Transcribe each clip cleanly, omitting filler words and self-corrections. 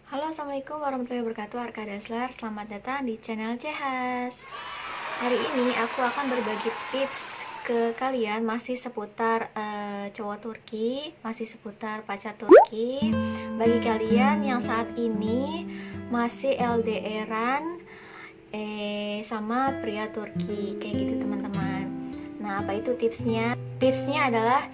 Halo, assalamualaikum warahmatullahi wabarakatuh. Arka Daslar, selamat datang di channel Cehas. Hari ini aku akan berbagi tips ke kalian masih seputar cowok Turki, masih seputar pacar Turki. Bagi kalian yang saat ini masih LDRan sama pria Turki, kayak gitu teman-teman. Nah, apa itu tipsnya? Tipsnya adalah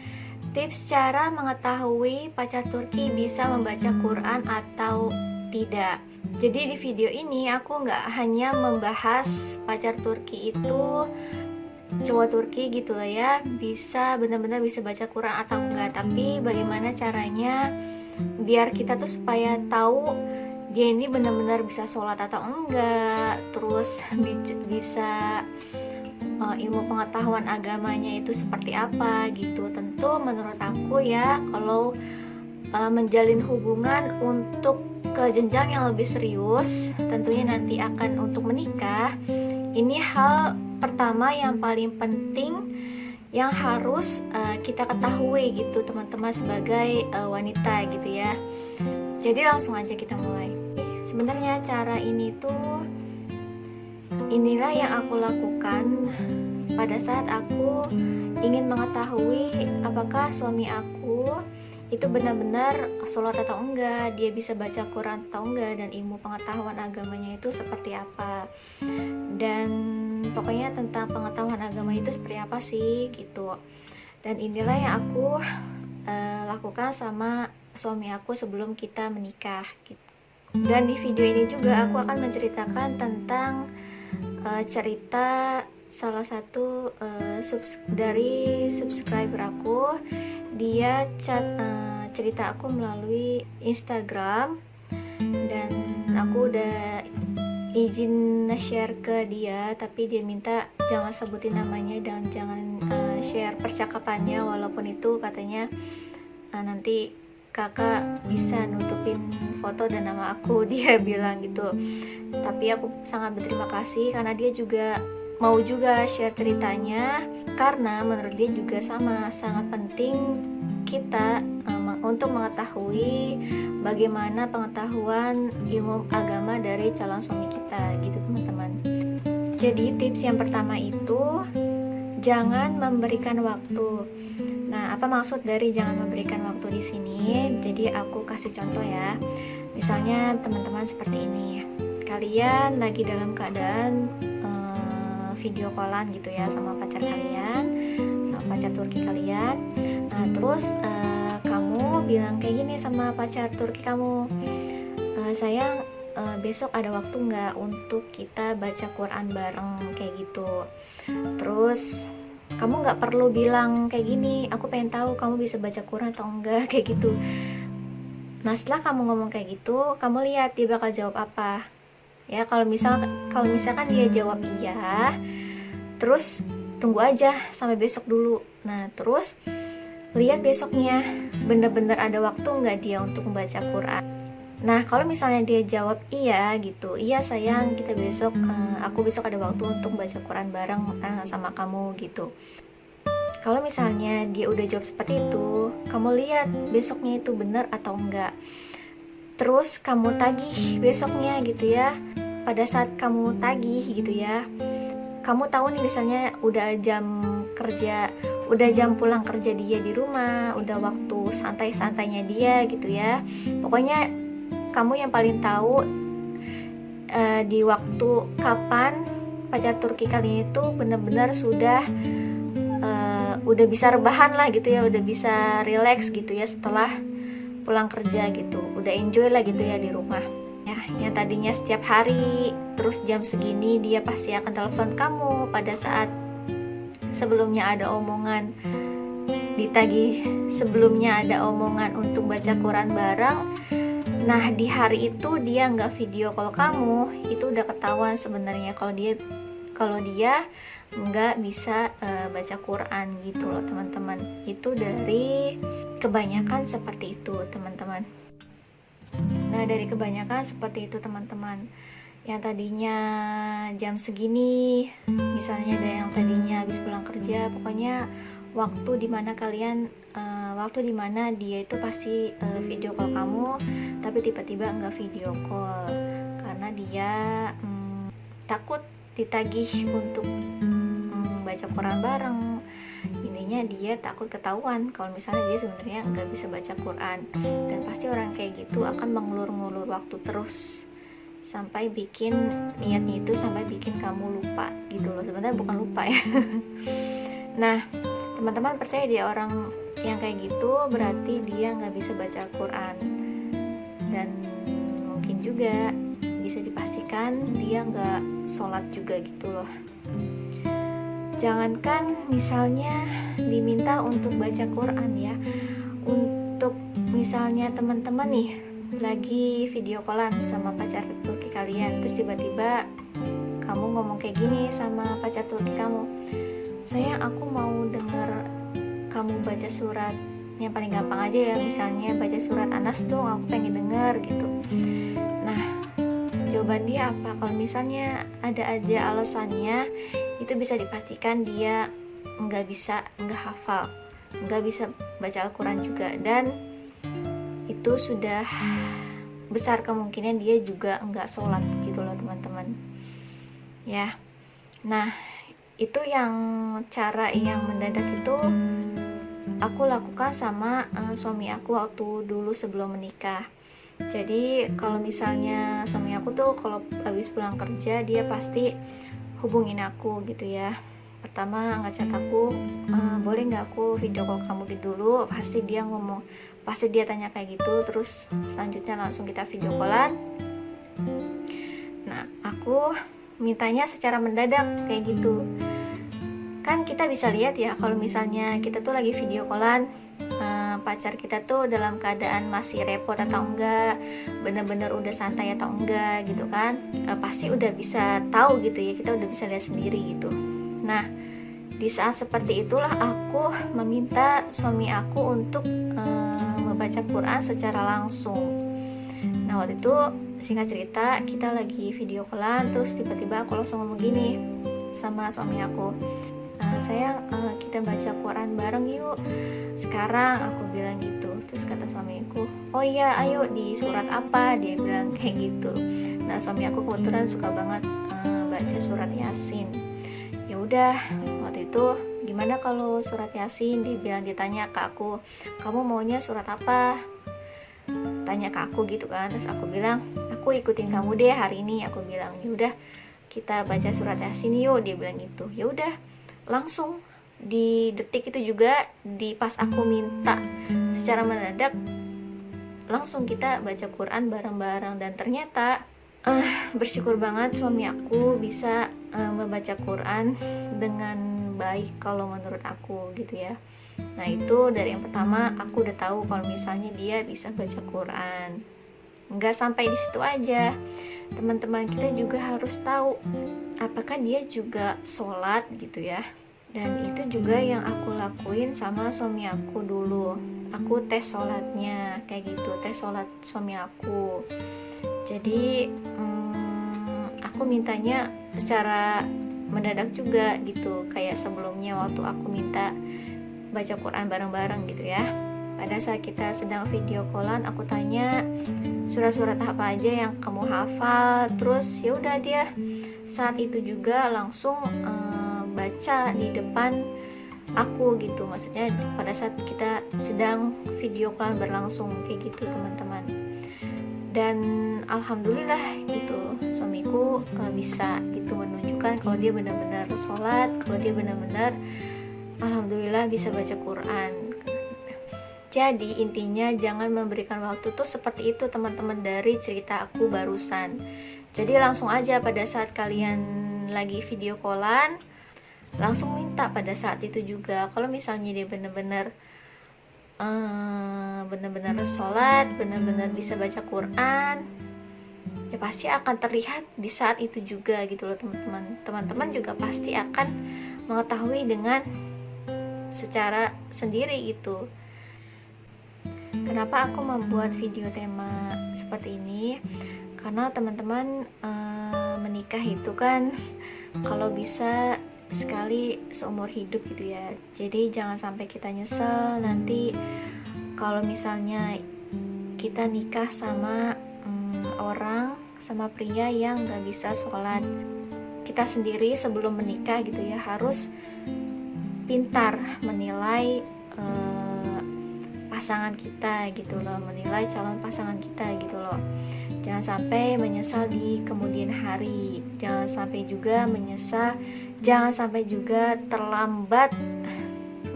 tips cara mengetahui pacar Turki bisa membaca Quran atau tidak. Jadi di video ini aku nggak hanya membahas pacar Turki itu cowok Turki gitu lah ya, bisa benar-benar bisa baca Quran atau enggak, tapi bagaimana caranya biar kita tuh supaya tahu dia ini benar-benar bisa sholat atau enggak, terus bisa ilmu pengetahuan agamanya itu seperti apa gitu. Tentu menurut aku ya, kalau menjalin hubungan untuk ke jenjang yang lebih serius, tentunya nanti akan untuk menikah, ini hal pertama yang paling penting yang harus kita ketahui gitu teman-teman sebagai wanita gitu ya. Jadi langsung aja kita mulai. Sebenarnya cara ini tuh, inilah yang aku lakukan pada saat aku ingin mengetahui apakah suami aku itu benar-benar sholat atau enggak, dia bisa baca Quran atau enggak, dan ilmu pengetahuan agamanya itu seperti apa. Dan pokoknya tentang pengetahuan agama itu seperti apa sih gitu. Dan inilah yang aku lakukan sama suami aku sebelum kita menikah gitu. Dan di video ini juga aku akan menceritakan tentang cerita salah satu dari subscriber aku. Dia cerita aku melalui Instagram, dan aku udah izin share ke dia, tapi dia minta jangan sebutin namanya dan jangan share percakapannya, walaupun itu katanya nanti kakak bisa nutupin foto dan nama aku. Dia bilang gitu. Tapi aku sangat berterima kasih karena dia juga mau juga share ceritanya, karena menurut dia juga sama sangat penting kita untuk mengetahui bagaimana pengetahuan ilmu agama dari calon suami kita gitu teman-teman. Jadi tips yang pertama itu jangan memberikan waktu. Nah, apa maksud dari jangan memberikan waktu di sini? Jadi aku kasih contoh ya. Misalnya teman-teman seperti ini, kalian lagi dalam keadaan video callan gitu ya sama pacar kalian, sama pacar Turki kalian. Nah, terus kamu bilang kayak gini sama pacar Turki kamu, sayang, besok ada waktu nggak untuk kita baca Quran bareng, kayak gitu. Terus kamu nggak perlu bilang kayak gini, aku pengen tahu kamu bisa baca Quran atau enggak, kayak gitu. Nah, setelah kamu ngomong kayak gitu, kamu lihat dia bakal jawab apa. Ya, kalau misalkan dia jawab iya, terus tunggu aja sampai besok dulu. Nah, terus lihat besoknya bener-bener ada waktu nggak dia untuk membaca Quran. Nah, kalau misalnya dia jawab iya gitu, iya sayang, kita besok aku besok ada waktu untuk baca Quran bareng sama kamu gitu. Kalau misalnya dia udah jawab seperti itu, kamu lihat besoknya itu benar atau enggak. Terus kamu tagih besoknya gitu ya. Pada saat kamu tagih gitu ya, kamu tahu nih misalnya udah jam kerja, udah jam pulang kerja dia di rumah, udah waktu santai-santainya dia gitu ya. Pokoknya kamu yang paling tahu di waktu kapan pacar Turki kali itu benar-benar sudah udah bisa rebahan lah gitu ya, udah bisa relax gitu ya setelah pulang kerja gitu, udah enjoy lah gitu ya di rumah ya. Yang tadinya setiap hari terus jam segini dia pasti akan telepon kamu pada saat sebelumnya ada omongan ditagih, sebelumnya ada omongan untuk baca Quran bareng. Nah, di hari itu dia nggak video call kamu, itu udah ketahuan sebenarnya kalau dia nggak bisa baca Quran gitu loh teman-teman. Itu dari kebanyakan seperti itu teman-teman. Nah, dari kebanyakan seperti itu teman-teman. Yang tadinya jam segini, misalnya ada yang tadinya habis pulang kerja, pokoknya waktu dimana dia itu pasti video call kamu, tapi tiba-tiba nggak video call karena dia takut ditagih untuk baca Quran bareng. Intinya dia takut ketahuan kalau misalnya dia sebenarnya nggak bisa baca Quran. Dan pasti orang kayak gitu akan mengulur-ngulur waktu terus sampai bikin niatnya itu sampai bikin kamu lupa gitu loh. Sebenarnya bukan lupa ya. Nah, teman-teman percaya dia orang yang kayak gitu berarti dia nggak bisa baca Quran. Dan mungkin juga bisa dipastikan dia nggak sholat juga gitu loh. Jangankan misalnya diminta untuk baca Quran ya, untuk misalnya teman-teman nih lagi video callan sama pacar Turki kalian, terus tiba-tiba kamu ngomong kayak gini sama pacar Turki kamu, sayang aku mau denger kamu baca surat yang paling gampang aja ya, misalnya baca surat Anas dong, aku pengen denger gitu. Nah, jawaban dia apa? Kalau misalnya ada aja alasannya, itu bisa dipastikan dia nggak hafal, nggak bisa baca Al-Quran juga, dan itu sudah besar kemungkinan dia juga nggak sholat gitu loh teman-teman ya. Nah, itu yang cara yang mendadak itu aku lakukan sama suami aku waktu dulu sebelum menikah. Jadi kalau misalnya suami aku tuh kalau habis pulang kerja dia pasti hubungin aku gitu ya. Pertama ngechat aku, boleh nggak aku video call kamu gitu dulu. Pasti dia tanya kayak gitu. Terus selanjutnya langsung kita video callan. Nah, aku mintanya secara mendadak kayak gitu. Kan kita bisa lihat ya kalau misalnya kita tuh lagi video callan, pacar kita tuh dalam keadaan masih repot atau enggak, bener-bener udah santai atau enggak gitu kan, pasti udah bisa tahu gitu ya, kita udah bisa lihat sendiri gitu. Nah, di saat seperti itulah aku meminta suami aku untuk membaca Quran secara langsung. Nah, waktu itu singkat cerita kita lagi video callan, terus tiba-tiba aku langsung ngomong gini sama suami aku, sayang, kita baca Quran bareng yuk sekarang, aku bilang gitu. Terus kata suamiku, oh iya ayo, di surat apa, dia bilang kayak gitu. Nah, suami aku kebetulan suka banget baca surat Yasin. Ya udah, waktu itu gimana kalau surat Yasin, dia tanya ke aku, kamu maunya surat apa, tanya ke aku gitu kan. Terus aku bilang, aku ikutin kamu deh hari ini, aku bilang. Ya udah, kita baca surat Yasin yuk, dia bilang gitu. Ya udah, langsung di detik itu juga, di pas aku minta secara mendadak, langsung kita baca Quran bareng-bareng. Dan ternyata bersyukur banget suami aku bisa membaca Quran dengan baik kalau menurut aku gitu ya. Nah, itu dari yang pertama aku udah tahu kalau misalnya dia bisa baca Quran. Nggak sampai di situ aja, teman-teman kita juga harus tahu apakah dia juga sholat gitu ya. Dan itu juga yang aku lakuin sama suami aku dulu. Aku tes sholatnya kayak gitu, tes sholat suami aku. Jadi aku mintanya secara mendadak juga gitu, kayak sebelumnya waktu aku minta baca Quran bareng-bareng gitu ya. Pada saat kita sedang video callan, aku tanya surat-surat apa aja yang kamu hafal. Terus ya udah, dia saat itu juga langsung baca di depan aku gitu. Maksudnya pada saat kita sedang video callan berlangsung kayak gitu teman-teman. Dan alhamdulillah gitu, suamiku bisa gitu menunjukkan kalau dia benar-benar sholat, kalau dia benar-benar alhamdulillah bisa baca Quran. Jadi intinya jangan memberikan waktu tuh seperti itu teman-teman, dari cerita aku barusan. Jadi langsung aja pada saat kalian lagi video callan, langsung minta pada saat itu juga. Kalau misalnya dia benar-benar sholat, benar-benar bisa baca Quran, ya pasti akan terlihat di saat itu juga gitu loh teman-teman. Teman-teman juga pasti akan mengetahui dengan secara sendiri gitu. Kenapa aku membuat video tema seperti ini? Karena teman-teman menikah itu kan kalau bisa sekali seumur hidup gitu ya. Jadi jangan sampai kita nyesel nanti kalau misalnya kita nikah sama sama pria yang gak bisa sholat. Kita sendiri sebelum menikah gitu ya harus pintar menilai pasangan kita gitu loh, menilai calon pasangan kita gitu loh. Jangan sampai menyesal di kemudian hari, jangan sampai juga menyesal, jangan sampai juga terlambat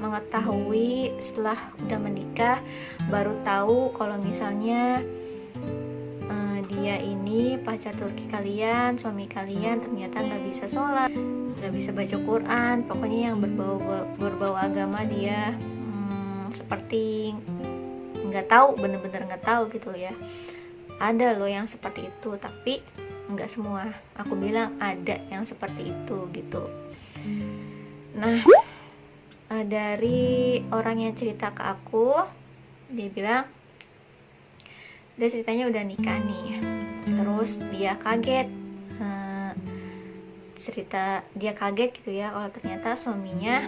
mengetahui setelah udah menikah baru tahu kalau misalnya dia ini pacar Turki kalian, suami kalian ternyata nggak bisa sholat, nggak bisa baca Quran, pokoknya yang berbau agama dia seperti nggak tahu, bener-bener nggak tahu gitu ya. Ada loh yang seperti itu, tapi nggak semua. Aku bilang ada yang seperti itu gitu. Nah, dari orang yang cerita ke aku, dia bilang dia ceritanya udah nikah nih, terus dia kaget, dia kaget gitu ya kalau ternyata suaminya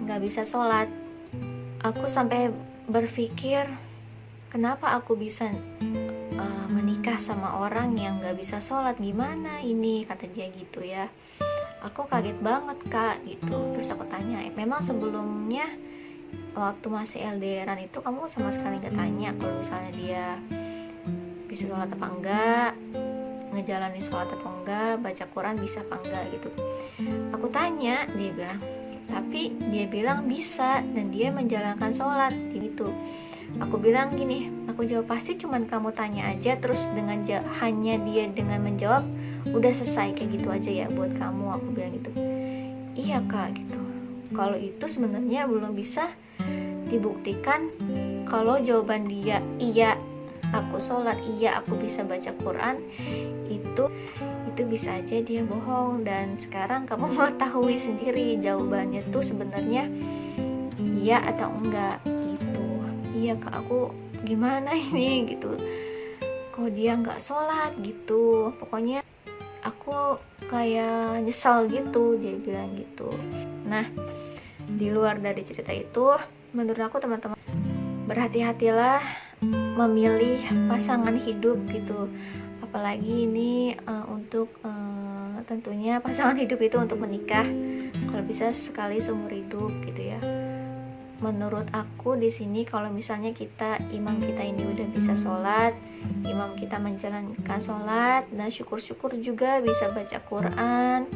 nggak bisa sholat. Aku sampai berpikir, kenapa aku bisa menikah sama orang yang nggak bisa sholat, gimana ini, kata dia gitu ya. Aku kaget banget kak gitu. Terus aku tanya, memang sebelumnya waktu masih LDRan itu kamu sama sekali gak tanya kalau misalnya dia bisa sholat apa enggak, ngejalanin sholat apa enggak, baca Quran bisa apa enggak gitu. Aku tanya, dia bilang, tapi dia bilang bisa dan dia menjalankan sholat gitu. Aku bilang gini, aku jawab, pasti cuman kamu tanya aja terus dengan hanya dia dengan menjawab udah selesai kayak gitu aja ya buat kamu, aku bilang gitu. Iya kak gitu. Kalau itu sebenarnya belum bisa dibuktikan. Kalau jawaban dia iya aku sholat, iya aku bisa baca Quran, itu bisa aja dia bohong. Dan sekarang kamu mengetahui sendiri jawabannya tuh sebenarnya iya atau enggak gitu. Iya kak, aku gimana ini gitu, kok dia nggak sholat gitu, pokoknya aku kayak nyesal gitu, dia bilang gitu. Nah, di luar dari cerita itu, menurut aku teman-teman berhati-hatilah memilih pasangan hidup gitu. Apalagi ini untuk tentunya pasangan hidup itu untuk menikah, kalau bisa sekali seumur hidup gitu ya. Menurut aku di sini kalau misalnya imam kita ini udah bisa sholat, imam kita menjalankan sholat dan syukur-syukur juga bisa baca Quran,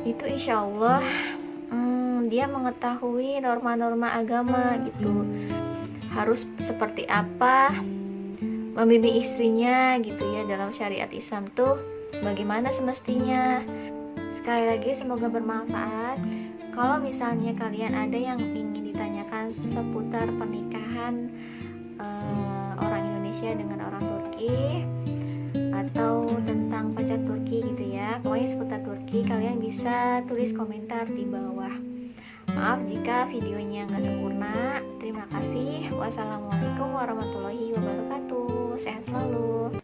itu insya Allah dia mengetahui norma-norma agama gitu, harus seperti apa membimbing istrinya gitu ya dalam syariat Islam tuh bagaimana semestinya. Sekali lagi semoga bermanfaat. Kalau misalnya kalian ada yang ingin ditanyakan seputar pernikahan orang Indonesia dengan orang Turki, atau tentang pacar Turki gitu ya, pokoknya seputar Turki, kalian bisa tulis komentar di bawah. Maaf jika videonya nggak sempurna. Terima kasih. Wassalamualaikum warahmatullahi wabarakatuh. Sehat selalu.